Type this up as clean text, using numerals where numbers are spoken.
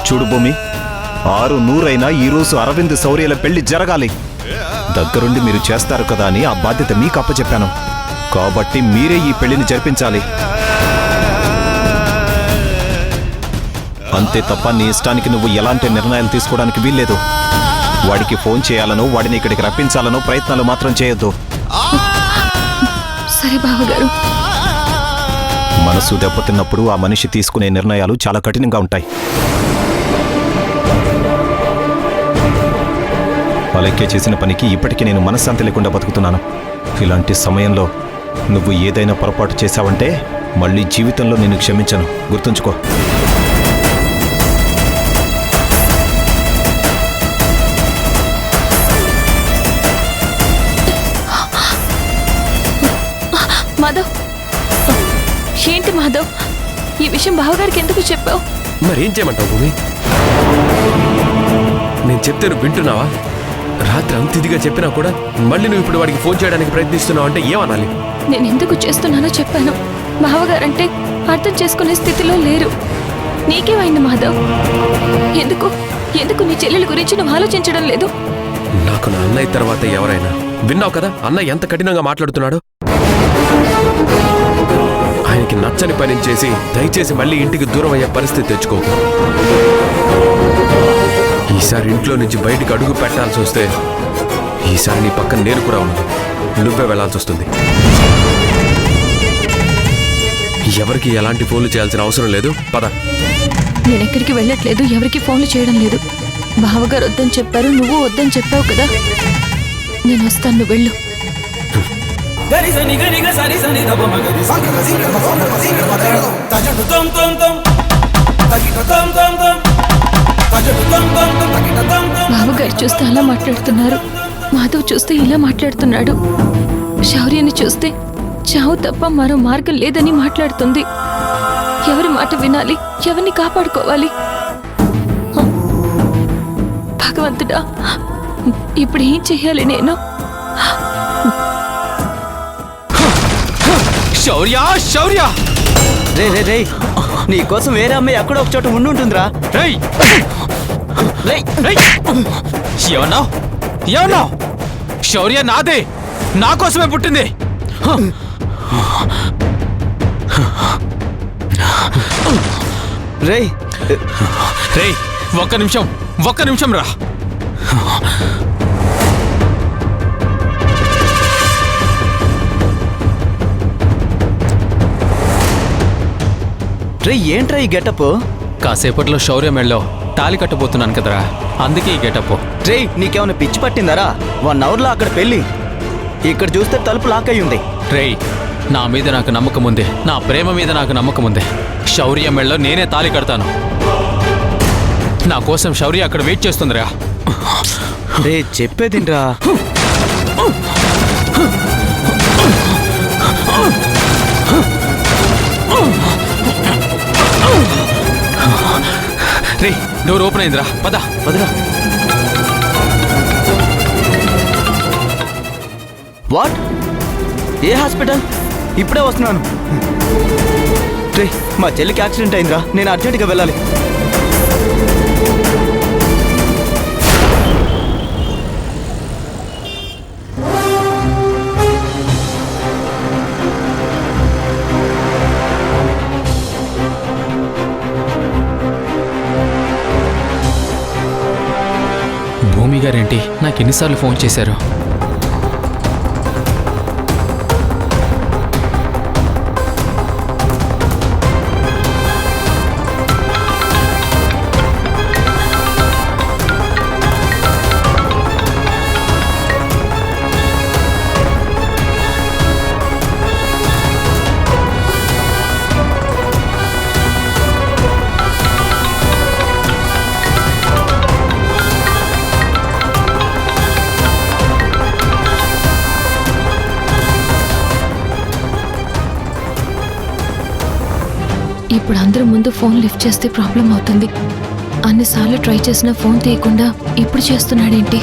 చూడు భూమి, 600 అయినా ఈరోజు అరవింద్ శౌర్యల పెళ్లి జరగాలి. దగ్గరుండి మీరు చేస్తారు కదా అని ఆ బాధ్యత మీకు అప్పచెప్పాను. కాబట్టి మీరే ఈ పెళ్లిని జరిపించాలి. అంతే తప్ప నీ ఇష్టానికి నువ్వు ఎలాంటి నిర్ణయాలు తీసుకోవడానికి వీల్లేదు. వాడికి ఫోన్ చేయాలనో వాడిని ఇక్కడికి రప్పించాలనో ప్రయత్నాలు మాత్రం చేయొద్దు. సరే బావగారు. మనసు దెబ్బతిన్నప్పుడు ఆ మనిషి తీసుకునే నిర్ణయాలు చాలా కఠినంగా ఉంటాయి. అలెక్కే చేసిన పనికి ఇప్పటికీ నేను మనశ్శాంతి లేకుండా బతుకుతున్నాను. ఇలాంటి సమయంలో నువ్వు ఏదైనా పొరపాటు చేశావంటే మళ్ళీ జీవితంలో నేను క్షమించను, గుర్తుంచుకో. మాధవ్, ఏంటి మాధవ్, ఈ విషయం బావగారికి ఎందుకు చెప్పావు? మరేం చేయమంటావు భూమి? నేను చెప్తే నువ్వు వింటున్నావా? రాత్రి అంత ఇదిగా చెప్పినా కూడా మళ్ళీ నువ్వు ఇప్పుడు వాడికి ఫోన్ చేయడానికి ప్రయత్నిస్తున్నావు అంటే ఏమనాలి? నేను ఎందుకు చేస్తున్నానో చెప్పాను. బావగారంటే అర్థం చేసుకునే స్థితిలో లేరు. నీకేమైంది మాధవ్? ఎందుకు ఎందుకు నీ చెల్లెల గురించి నువ్వు ఆలోచించడం లేదు? నాకు నా అన్నయ్య తర్వాత ఎవరైనా విన్నావు కదా అన్నయ్య ఎంత కఠినంగా మాట్లాడుతున్నాడు. ఆయనకి నచ్చని పని చేసి దయచేసి మళ్ళీ ఇంటికి దూరం అయ్యే పరిస్థితి తెచ్చుకో. ఈసారి ఇంట్లో నుంచి బయటికి అడుగు పెట్టాల్సి వస్తే ఈసారి నీ పక్కన నేను కూడా ఉన్నాను. నువ్వే వెళ్లాల్సి వస్తుంది. ఎవరికి ఎలాంటి ఫోన్లు చేయాల్సిన అవసరం లేదు. పద. నేనెక్కడికి వెళ్ళట్లేదు, ఎవరికి ఫోన్లు చేయడం లేదు. బావగారు వద్దని చెప్పారు, నువ్వు వద్దని చెప్పావు కదా. నేను వస్తాను, నువ్వు వెళ్ళు. బావగారు చూస్తే అలా మాట్లాడుతున్నారు, మాధవ్ చూస్తే ఇలా మాట్లాడుతున్నాడు, శౌర్యని చూస్తే చావు తప్ప మరో మార్గం లేదని మాట్లాడుతుంది. ఎవరి మాట వినాలి, ఎవరిని కాపాడుకోవాలి? భగవంతుడా, ఇప్పుడు ఏం చెయ్యాలి నేను? శౌర్య, శౌర్య! రే రే రే, నీ కోసం వేరే అమ్మాయి ఎక్కడో ఒక చోట ఉండుంటుందిరా. ఏమన్నావు? ఏమన్నావు? శౌర్య నాదే, నా కోసమే పుట్టింది. రే రే, ఒక్క నిమిషం రా. రే, ఏంట్రా ఈ గెటప్? కాసేపట్లో శౌర్య మెళ్ళలో తాళి కట్టబోతున్నాను కదరా, అందుకే ఈ గెటప్. రే, నీకేమైనా పిచ్చి పట్టిందారా? 1 అవర్లో అక్కడ పెళ్ళి, ఇక్కడ చూస్తే తలుపు లాక్ అయి ఉంది. రేయ్, నా మీద నాకు నమ్మకం ఉంది, నా ప్రేమ మీద నాకు నమ్మకం ఉంది. శౌర్య మెళ్ళలో నేనే తాళి కడతాను. నా కోసం శౌర్య అక్కడ వెయిట్ చేస్తుందిరా. రే, చెప్పేదిండ్రా. రే, డోర్ ఓపెన్ అయిందిరా, పదరా. వాట్? A hospital? ఇప్పుడే వస్తున్నాను. రే, మా చెల్లికి యాక్సిడెంట్ అయిందిరా, నేను అర్జెంటుగా వెళ్ళాలి. భూమి గారేంటి నాకు ఎన్నిసార్లు ఫోన్ చేశారు? ఇప్పుడు అందరూ ముందు ఫోన్ లిఫ్ట్ చేస్తే ప్రాబ్లం అవుతుంది. అన్నిసార్లు ట్రై చేసినా ఫోన్ తీయకుండా ఇప్పుడు చేస్తున్నాడేంటి?